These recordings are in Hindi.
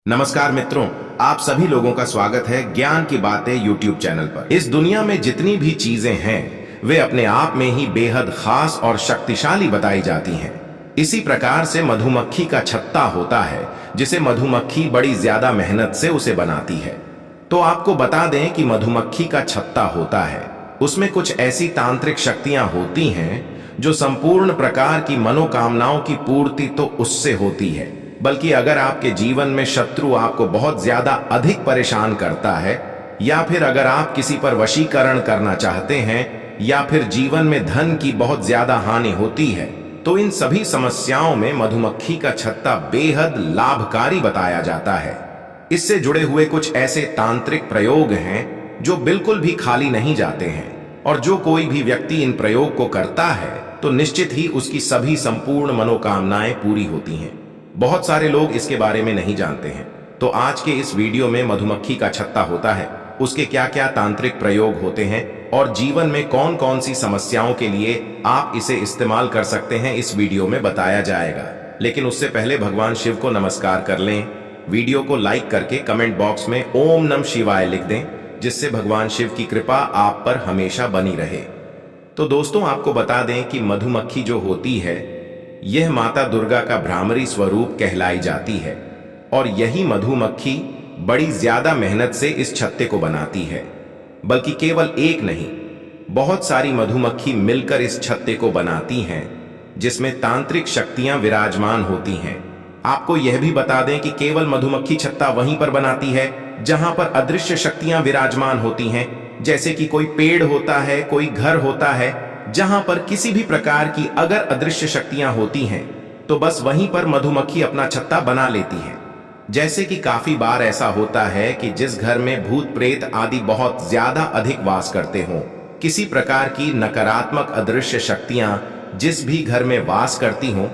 नमस्कार मित्रों, आप सभी लोगों का स्वागत है ज्ञान की बातें यूट्यूब चैनल पर। इस दुनिया में जितनी भी चीजें हैं वे अपने आप में ही बेहद खास और शक्तिशाली बताई जाती हैं। इसी प्रकार से मधुमक्खी का छत्ता होता है जिसे मधुमक्खी बड़ी ज्यादा मेहनत से उसे बनाती है। तो आपको बता दें कि मधुमक्खी का छत्ता होता है, उसमें कुछ ऐसी तांत्रिक शक्तियां होती हैं जो संपूर्ण प्रकार की मनोकामनाओं की पूर्ति तो उससे होती है, बल्कि अगर आपके जीवन में शत्रु आपको बहुत ज्यादा अधिक परेशान करता है, या फिर अगर आप किसी पर वशीकरण करना चाहते हैं, या फिर जीवन में धन की बहुत ज्यादा हानि होती है, तो इन सभी समस्याओं में मधुमक्खी का छत्ता बेहद लाभकारी बताया जाता है। इससे जुड़े हुए कुछ ऐसे तांत्रिक प्रयोग हैं जो बिल्कुल भी खाली नहीं जाते हैं, और जो कोई भी व्यक्ति इन प्रयोग को करता है तो निश्चित ही उसकी सभी संपूर्ण मनोकामनाएं पूरी होती हैं। बहुत सारे लोग इसके बारे में नहीं जानते हैं, तो आज के इस वीडियो में मधुमक्खी का छत्ता होता है, उसके क्या क्या तांत्रिक प्रयोग होते हैं और जीवन में कौन कौन सी समस्याओं के लिए आप इसे इस्तेमाल कर सकते हैं, इस वीडियो में बताया जाएगा। लेकिन उससे पहले भगवान शिव को नमस्कार कर लें। वीडियो को लाइक करके कमेंट बॉक्स में ओम नमः शिवाय लिख दें, जिससे भगवान शिव की कृपा आप पर हमेशा बनी रहे। तो दोस्तों, आपको बता दें कि मधुमक्खी जो होती है यह माता दुर्गा का भ्रामरी स्वरूप कहलाई जाती है, और यही मधुमक्खी बड़ी ज्यादा मेहनत से इस छत्ते को बनाती है। बल्कि केवल एक नहीं, बहुत सारी मधुमक्खी मिलकर इस छत्ते को बनाती हैं, जिसमें तांत्रिक शक्तियां विराजमान होती हैं। आपको यह भी बता दें कि केवल मधुमक्खी छत्ता वहीं पर बनाती है जहां पर अदृश्य शक्तियां विराजमान होती हैं, जैसे कि कोई पेड़ होता है, कोई घर होता है, जहां पर किसी भी प्रकार की अगर अदृश्य शक्तियां होती हैं तो बस वहीं पर मधुमक्खी अपना छत्ता बना लेती है। जैसे कि काफी बार ऐसा होता है कि जिस घर में भूत प्रेत आदि बहुत ज्यादा अधिक वास करते हों, किसी प्रकार की नकारात्मक अदृश्य शक्तियां जिस भी घर में वास करती हों,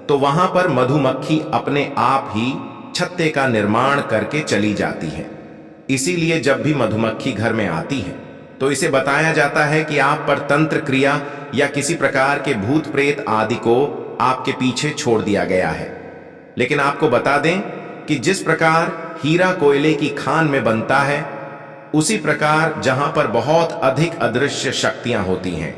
तो वहां पर मधुमक्खी अपने आप ही छत्ते का निर्माण करके चली जाती है। इसीलिए जब भी मधुमक्खी घर में आती है तो इसे बताया जाता है कि आप पर तंत्र क्रिया या किसी प्रकार के भूत प्रेत आदि को आपके पीछे छोड़ दिया गया है। लेकिन आपको बता दें कि जिस प्रकार हीरा कोयले की खान में बनता है, उसी प्रकार जहां पर बहुत अधिक अदृश्य शक्तियां होती हैं,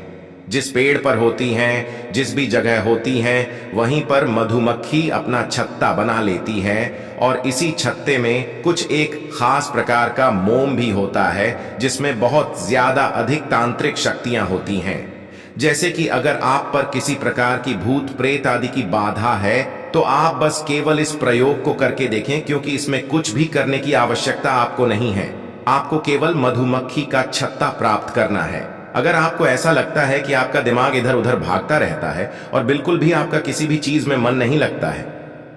जिस पेड़ पर होती हैं, जिस भी जगह होती हैं, वहीं पर मधुमक्खी अपना छत्ता बना लेती है। और इसी छत्ते में कुछ एक खास प्रकार का मोम भी होता है, जिसमें बहुत ज्यादा अधिक तांत्रिक शक्तियां होती हैं। जैसे कि अगर आप पर किसी प्रकार की भूत प्रेत आदि की बाधा है, तो आप बस केवल इस प्रयोग को करके देखें, क्योंकि इसमें कुछ भी करने की आवश्यकता आपको नहीं है। आपको केवल मधुमक्खी का छत्ता प्राप्त करना है। अगर आपको ऐसा लगता है कि आपका दिमाग इधर उधर भागता रहता है और बिल्कुल भी आपका किसी भी चीज में मन नहीं लगता है,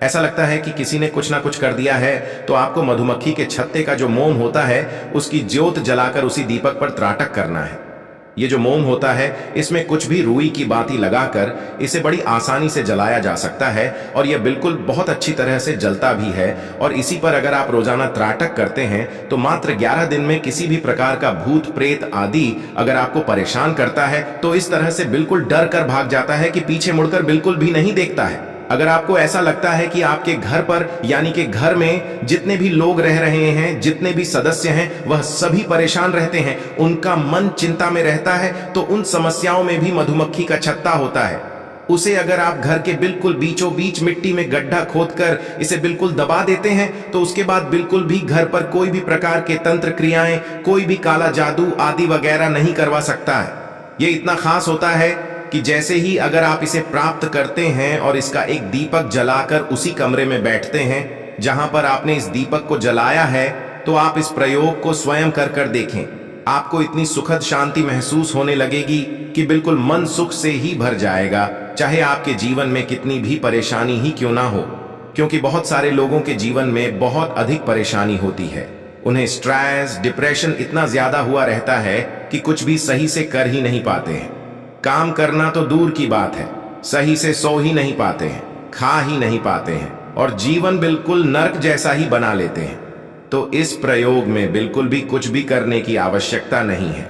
ऐसा लगता है कि किसी ने कुछ ना कुछ कर दिया है, तो आपको मधुमक्खी के छत्ते का जो मोम होता है उसकी ज्योत जलाकर उसी दीपक पर त्राटक करना है। ये जो मोम होता है, इसमें कुछ भी रुई की बाती लगाकर इसे बड़ी आसानी से जलाया जा सकता है, और यह बिल्कुल बहुत अच्छी तरह से जलता भी है। और इसी पर अगर आप रोजाना त्राटक करते हैं तो मात्र 11 दिन में किसी भी प्रकार का भूत प्रेत आदि अगर आपको परेशान करता है तो इस तरह से बिल्कुल डर कर भाग जाता है कि पीछे मुड़कर बिल्कुल भी नहीं देखता है। अगर आपको ऐसा लगता है कि आपके घर पर यानी कि घर में जितने भी लोग रह रहे हैं, जितने भी सदस्य हैं, वह सभी परेशान रहते हैं, उनका मन चिंता में रहता है, तो उन समस्याओं में भी मधुमक्खी का छत्ता होता है। उसे अगर आप घर के बिल्कुल बीचों बीच मिट्टी में गड्ढा खोदकर इसे बिल्कुल दबा देते हैं, तो उसके बाद बिल्कुल भी घर पर कोई भी प्रकार के तंत्र क्रियाएं, कोई भी काला जादू आदि वगैरह नहीं करवा सकता है। ये इतना खास होता है कि जैसे ही अगर आप इसे प्राप्त करते हैं और इसका एक दीपक जलाकर उसी कमरे में बैठते हैं जहां पर आपने इस दीपक को जलाया है, तो आप इस प्रयोग को स्वयं कर देखें। आपको इतनी सुखद शांति महसूस होने लगेगी कि बिल्कुल मन सुख से ही भर जाएगा, चाहे आपके जीवन में कितनी भी परेशानी ही क्यों ना हो। क्योंकि बहुत सारे लोगों के जीवन में बहुत अधिक परेशानी होती है, उन्हें स्ट्रेस, डिप्रेशन इतना ज्यादा हुआ रहता है कि कुछ भी सही से कर ही नहीं पाते हैं। काम करना तो दूर की बात है, सही से सो ही नहीं पाते हैं, खा ही नहीं पाते हैं, और जीवन बिल्कुल नर्क जैसा ही बना लेते हैं। तो इस प्रयोग में बिल्कुल भी कुछ भी करने की आवश्यकता नहीं है।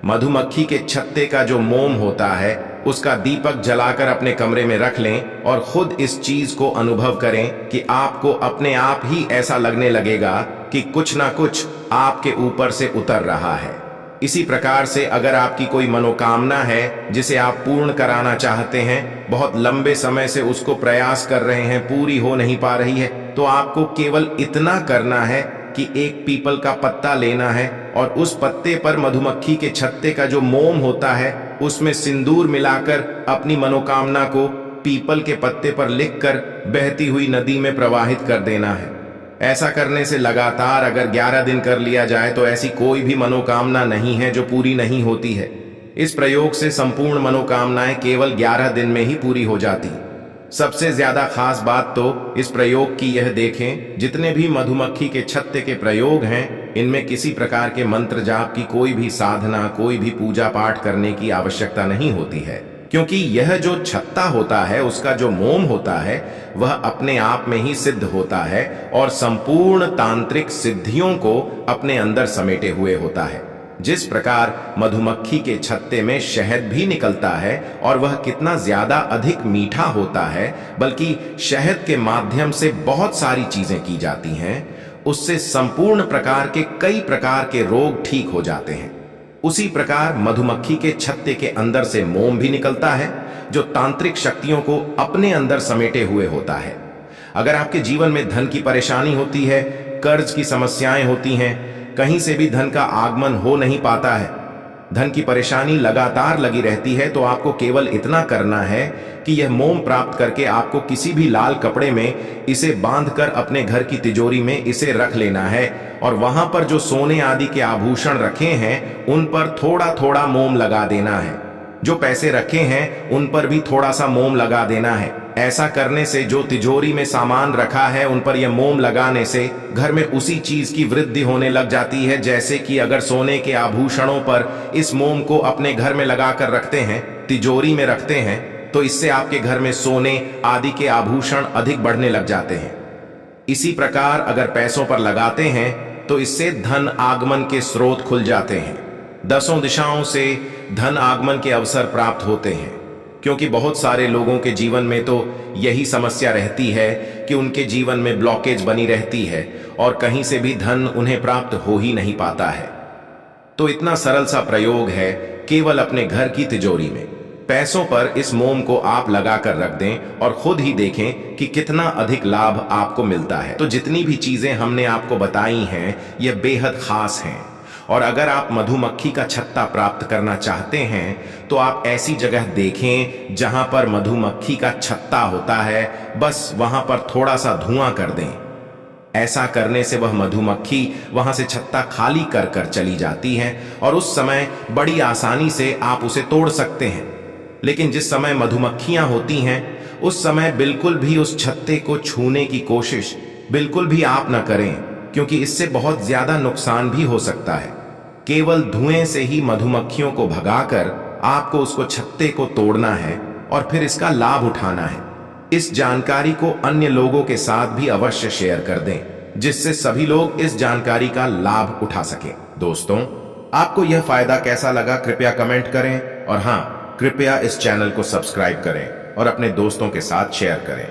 मधुमक्खी के छत्ते का जो मोम होता है उसका दीपक जलाकर अपने कमरे में रख लें और खुद इस चीज को अनुभव करें कि आपको अपने आप ही ऐसा लगने लगेगा कि कुछ ना कुछ आपके ऊपर से उतर रहा है। इसी प्रकार से अगर आपकी कोई मनोकामना है जिसे आप पूर्ण कराना चाहते हैं, बहुत लंबे समय से उसको प्रयास कर रहे हैं, पूरी हो नहीं पा रही है, तो आपको केवल इतना करना है कि एक पीपल का पत्ता लेना है और उस पत्ते पर मधुमक्खी के छत्ते का जो मोम होता है उसमें सिंदूर मिलाकर अपनी मनोकामना को पीपल के पत्ते पर लिखकर बहती हुई नदी में प्रवाहित कर देना है। ऐसा करने से लगातार अगर 11 दिन कर लिया जाए तो ऐसी कोई भी मनोकामना नहीं है जो पूरी नहीं होती है। इस प्रयोग से संपूर्ण मनोकामनाएं केवल 11 दिन में ही पूरी हो जाती। सबसे ज्यादा खास बात तो इस प्रयोग की यह देखें, जितने भी मधुमक्खी के छत्ते के प्रयोग हैं, इनमें किसी प्रकार के मंत्र जाप की कोई भी साधना, कोई भी पूजा पाठ करने की आवश्यकता नहीं होती है, क्योंकि यह जो छत्ता होता है उसका जो मोम होता है वह अपने आप में ही सिद्ध होता है और संपूर्ण तांत्रिक सिद्धियों को अपने अंदर समेटे हुए होता है। जिस प्रकार मधुमक्खी के छत्ते में शहद भी निकलता है और वह कितना ज्यादा अधिक मीठा होता है, बल्कि शहद के माध्यम से बहुत सारी चीजें की जाती हैं, उससे संपूर्ण प्रकार के कई प्रकार के रोग ठीक हो जाते हैं। उसी प्रकार मधुमक्खी के छत्ते के अंदर से मोम भी निकलता है जो तांत्रिक शक्तियों को अपने अंदर समेटे हुए होता है। अगर आपके जीवन में धन की परेशानी होती है, कर्ज की समस्याएं होती हैं, कहीं से भी धन का आगमन हो नहीं पाता है, धन की परेशानी लगातार लगी रहती है, तो आपको केवल इतना करना है कि यह मोम प्राप्त करके आपको किसी भी लाल कपड़े में इसे बांधकर अपने घर की तिजोरी में इसे रख लेना है और वहां पर जो सोने आदि के आभूषण रखे हैं उन पर थोड़ा थोड़ा मोम लगा देना है। जो पैसे रखे हैं उन पर भी थोड़ा सा मोम लगा देना है। ऐसा करने से जो तिजोरी में सामान रखा है उन पर यह मोम लगाने से घर में उसी चीज की वृद्धि होने लग जाती है। जैसे कि अगर सोने के आभूषणों पर इस मोम को अपने घर में लगाकर रखते हैं, तिजोरी में रखते हैं, तो इससे आपके घर में सोने आदि के आभूषण अधिक बढ़ने लग जाते हैं। इसी प्रकार अगर पैसों पर लगाते हैं तो इससे धन आगमन के स्रोत खुल जाते हैं। 10 दिशाओं से धन आगमन के अवसर प्राप्त होते हैं, क्योंकि बहुत सारे लोगों के जीवन में तो यही समस्या रहती है कि उनके जीवन में ब्लॉकेज बनी रहती है और कहीं से भी धन उन्हें प्राप्त हो ही नहीं पाता है। तो इतना सरल सा प्रयोग है, केवल अपने घर की तिजोरी में पैसों पर इस मोम को आप लगाकर रख दें और खुद ही देखें कि कितना अधिक लाभ आपको मिलता है। तो जितनी भी चीजें हमने आपको बताई हैं यह बेहद खास हैं, और अगर आप मधुमक्खी का छत्ता प्राप्त करना चाहते हैं तो आप ऐसी जगह देखें जहां पर मधुमक्खी का छत्ता होता है, बस वहां पर थोड़ा सा धुआं कर दें। ऐसा करने से वह मधुमक्खी वहां से छत्ता खाली कर कर चली जाती है और उस समय बड़ी आसानी से आप उसे तोड़ सकते हैं। लेकिन जिस समय मधुमक्खियां होती हैं उस समय बिल्कुल भी उस छत्ते को छूने की कोशिश बिल्कुल भी आप न करें, क्योंकि इससे बहुत ज्यादा नुकसान भी हो सकता है। केवल धुएं से ही मधुमक्खियों को भगाकर आपको उसको छत्ते को तोड़ना है और फिर इसका लाभ उठाना है। इस जानकारी को अन्य लोगों के साथ भी अवश्य शेयर कर दें, जिससे सभी लोग इस जानकारी का लाभ उठा सकें। दोस्तों, आपको यह फायदा कैसा लगा कृपया कमेंट करें और हाँ, कृपया इस चैनल को सब्सक्राइब करें और अपने दोस्तों के साथ शेयर करें।